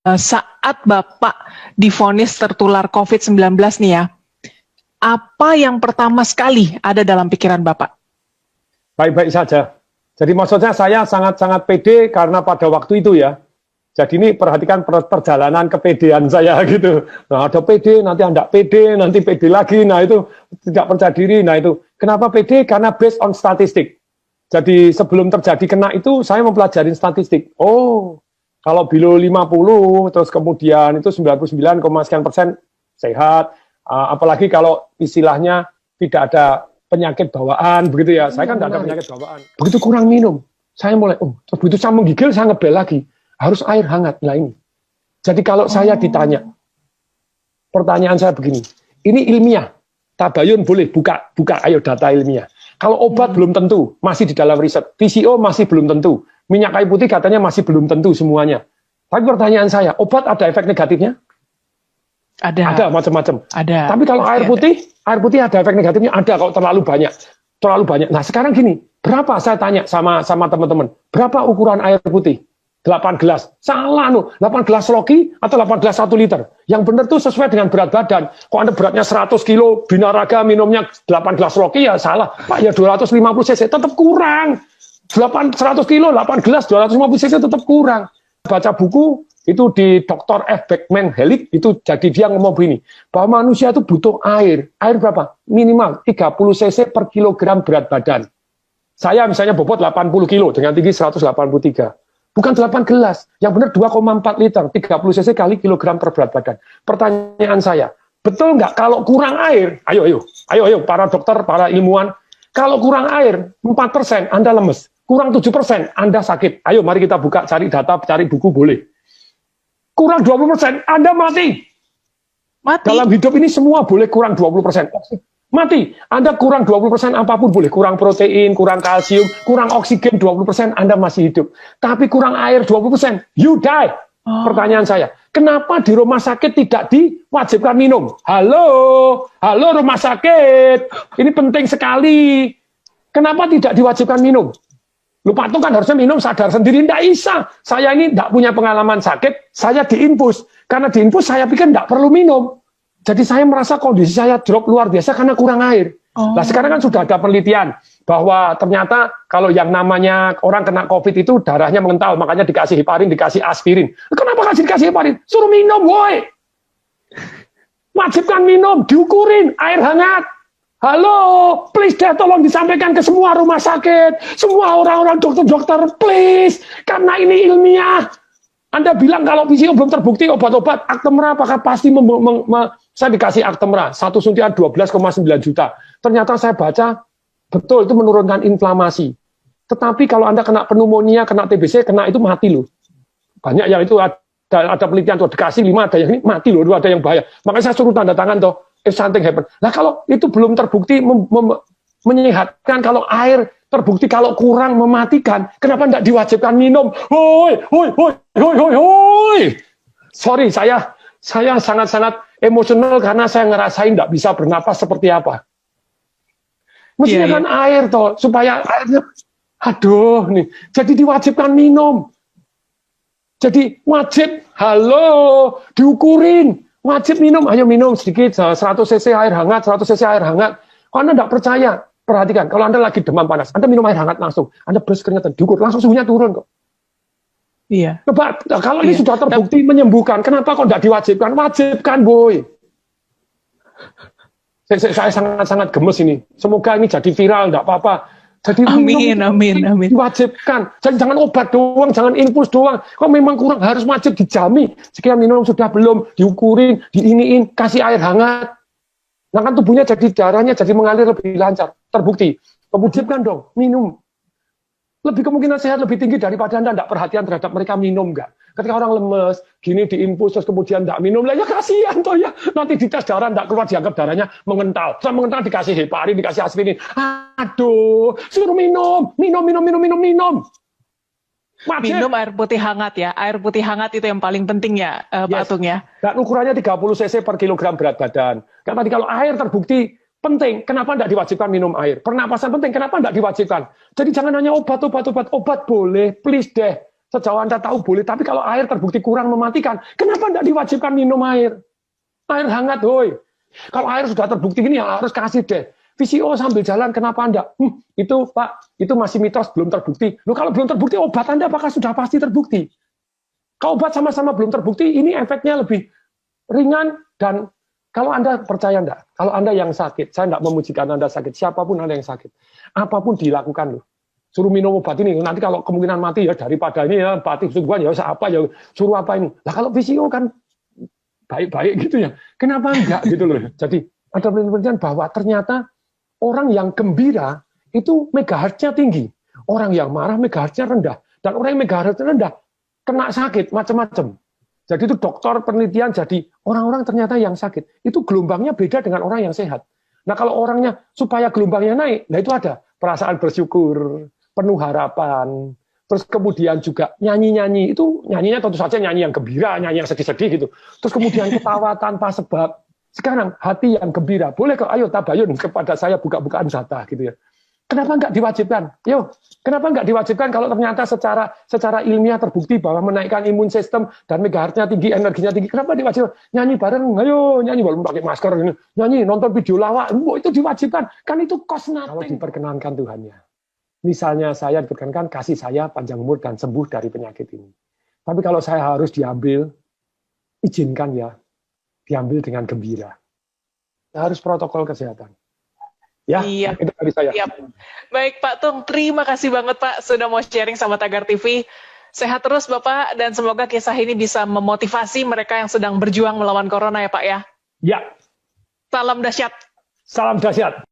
Saat Bapak divonis tertular COVID-19 nih ya, apa yang pertama sekali ada dalam pikiran Bapak? Baik-baik saja. Jadi maksudnya saya sangat-sangat pede karena pada waktu itu ya. Jadi ini perhatikan perjalanan kepedean saya gitu. Nah ada pede, nanti tidak pede, nanti pede lagi. Nah itu tidak percaya diri. Nah itu kenapa pede? Karena based on statistik. Jadi sebelum terjadi kena itu saya mempelajari statistik. Oh, kalau below 50 terus kemudian itu 99,sekian% sehat. Apalagi kalau istilahnya tidak ada penyakit bawaan begitu ya. Saya kan tidak ada penyakit bawaan. Begitu kurang minum, saya mulai begitu saya menggigil saya ngebel lagi. Harus air hangat. Nah ini. Jadi kalau saya ditanya, pertanyaan saya begini, ini ilmiah. Tabayun boleh buka ayo data ilmiah. Kalau obat belum tentu, masih di dalam riset. PCO masih belum tentu. Minyak kayu putih katanya masih belum tentu semuanya. Tapi pertanyaan saya, obat ada efek negatifnya? Ada macam-macam. Ada. Tapi kalau air putih ada efek negatifnya? Ada kalau terlalu banyak. Terlalu banyak. Nah sekarang gini, berapa saya tanya sama teman-teman, berapa ukuran air putih? 8 gelas. Salah 8 gelas loki atau 8 gelas 1 liter. Yang benar tuh sesuai dengan berat badan. Kok Anda beratnya 100 kilo, binaraga minumnya 8 gelas loki ya salah. Pak ya 250 cc tetap kurang. 100 kilo, 8 gelas, 250 cc tetap kurang. Baca buku itu di Dr. F. Beckman Hellick itu jadi dia ngomong begini. Bahwa manusia itu butuh air. Air berapa? Minimal 30 cc per kilogram berat badan. Saya misalnya bobot 80 kilo dengan tinggi 183. Bukan 8 gelas, yang benar 2,4 liter, 30 cc kali kilogram per berat badan. Pertanyaan saya, betul nggak kalau kurang air, ayo para dokter, para ilmuwan, kalau kurang air 4% Anda lemes, kurang 7% Anda sakit. Ayo mari kita buka, cari data, cari buku boleh. Kurang 20% Anda mati. Dalam hidup ini semua boleh kurang 20%. Mati. Anda kurang 20% apapun boleh. Kurang protein, kurang kalsium, kurang oksigen 20% Anda masih hidup. Tapi kurang air 20%, you die. Pertanyaan saya, kenapa di rumah sakit tidak diwajibkan minum? Halo rumah sakit. Ini penting sekali. Kenapa tidak diwajibkan minum? Lupa tuh kan harusnya minum sadar sendiri. Tidak bisa. Saya ini tidak punya pengalaman sakit, saya diinfus. Karena diinfus saya pikir tidak perlu minum. Jadi saya merasa kondisi saya drop luar biasa karena kurang air. Nah sekarang kan sudah ada penelitian bahwa ternyata kalau yang namanya orang kena COVID itu darahnya mengental, makanya dikasih heparin, dikasih aspirin. Kenapa dikasih heparin? Suruh minum, woi. Wajibkan minum, diukurin, air hangat. Halo, please deh tolong disampaikan ke semua rumah sakit, semua orang-orang dokter-dokter, please. Karena ini ilmiah. Anda bilang kalau PCO belum terbukti obat-obat, Actemra apakah pasti saya dikasih Actemra, satu suntikan 12,9 juta. Ternyata saya baca, betul itu menurunkan inflamasi. Tetapi kalau Anda kena pneumonia, kena TBC, kena itu mati loh. Banyak yang itu ada penelitian tuh, dikasih 5, ada yang ini mati loh, ada yang bahaya. Makanya saya suruh tanda tangan tuh, if something happen. Nah kalau itu belum terbukti menyehatkan, kalau air terbukti kalau kurang mematikan, kenapa tidak diwajibkan minum? Hoi. Sorry, saya sangat-sangat emosional karena saya ngerasain tidak bisa bernapas seperti apa. Mestinya kan air toh, supaya airnya, aduh nih, jadi diwajibkan minum. Jadi wajib, diukurin, wajib minum, ayo minum sedikit, 100 cc air hangat, 100 cc air hangat. Kalau Anda tidak percaya, perhatikan, kalau Anda lagi demam panas, Anda minum air hangat langsung, Anda beres keringetan, diukur, langsung suhunya turun kok. Iya. Coba, kalau ini sudah terbukti menyembuhkan, kenapa kok tidak diwajibkan? Wajibkan, boy. Saya sangat-sangat gemes ini. Semoga ini jadi viral, tidak apa-apa. Jadi amin. Diwajibkan. Jadi jangan obat doang, jangan infus doang. Kok memang kurang, harus wajib dijamin. Sekian minum sudah belum, diukurin, diiniin, kasih air hangat. Nah kan tubuhnya jadi darahnya jadi mengalir lebih lancar. Terbukti. Kemudian dong, minum. Lebih kemungkinan sehat lebih tinggi daripada Anda tidak perhatian terhadap mereka minum nggak. Ketika orang lemes, gini diinfus terus kemudian tidak minum, lah ya kasihan toh ya. Nanti dites darah tidak keluar, dianggap darahnya mengental. Setelah mengental dikasih heparin, dikasih aspirin. Aduh, suruh minum. Wajib. Minum air putih hangat ya. Air putih hangat itu yang paling penting ya, Pak Atung ya. Dan ukurannya 30 cc per kilogram berat badan. Karena tadi kalau air terbukti penting, kenapa tidak diwajibkan minum air? Pernapasan penting, kenapa tidak diwajibkan? Jadi jangan hanya obat boleh, please deh. Sejauh Anda tahu boleh, tapi kalau air terbukti kurang mematikan, kenapa tidak diwajibkan minum air? Air hangat, woi. Kalau air sudah terbukti gini, ya harus kasih deh. VCO sambil jalan, kenapa Anda? Itu Pak, itu masih mitos, belum terbukti. Loh, kalau belum terbukti, obat Anda apakah sudah pasti terbukti? Kalau obat sama-sama belum terbukti, ini efeknya lebih ringan. Dan kalau Anda percaya enggak, kalau Anda yang sakit, saya enggak memujikan Anda sakit, siapapun Anda yang sakit, apapun dilakukan loh. Suruh minum obat ini, nanti kalau kemungkinan mati ya daripada ini ya, batik sungguhan ya apa ya, suruh apa ini. Lah kalau VCO kan baik-baik gitu ya, kenapa enggak gitu loh. Jadi ada penelitian bahwa ternyata orang yang gembira itu megahertznya tinggi, orang yang marah megahertznya rendah, dan orang yang megahertznya rendah kena sakit macam-macam. Jadi itu dokter penelitian, jadi orang-orang ternyata yang sakit itu gelombangnya beda dengan orang yang sehat. Nah kalau orangnya supaya gelombangnya naik, nah itu ada perasaan bersyukur, penuh harapan, terus kemudian juga nyanyi-nyanyi, itu nyanyinya tentu saja nyanyi yang gembira, nyanyi yang sedih-sedih gitu. Terus kemudian ketawa tanpa sebab. Sekarang hati yang gembira, boleh kok, ayo tabayun kepada saya buka-bukaan zata gitu ya. Kenapa nggak diwajibkan? Yo, kenapa nggak diwajibkan kalau ternyata secara ilmiah terbukti bahwa menaikkan imun sistem dan megahertznya tinggi, energinya tinggi, kenapa diwajibkan? Nyanyi bareng, ayo nyanyi walaupun pakai masker, nyanyi, nonton video lawak, itu diwajibkan. Kan itu cost nothing. Kalau diperkenankan Tuhannya. Misalnya saya diperkenankan kasih saya panjang umur dan sembuh dari penyakit ini. Tapi kalau saya harus diambil, izinkan ya, diambil dengan gembira. Harus protokol kesehatan. Ya, Iya. itu dari saya. Iya. Baik Pak Tung, terima kasih banget Pak sudah mau sharing sama Tagar TV. Sehat terus Bapak, dan semoga kisah ini bisa memotivasi mereka yang sedang berjuang melawan corona ya Pak ya. Ya. Salam dahsyat. Salam dahsyat.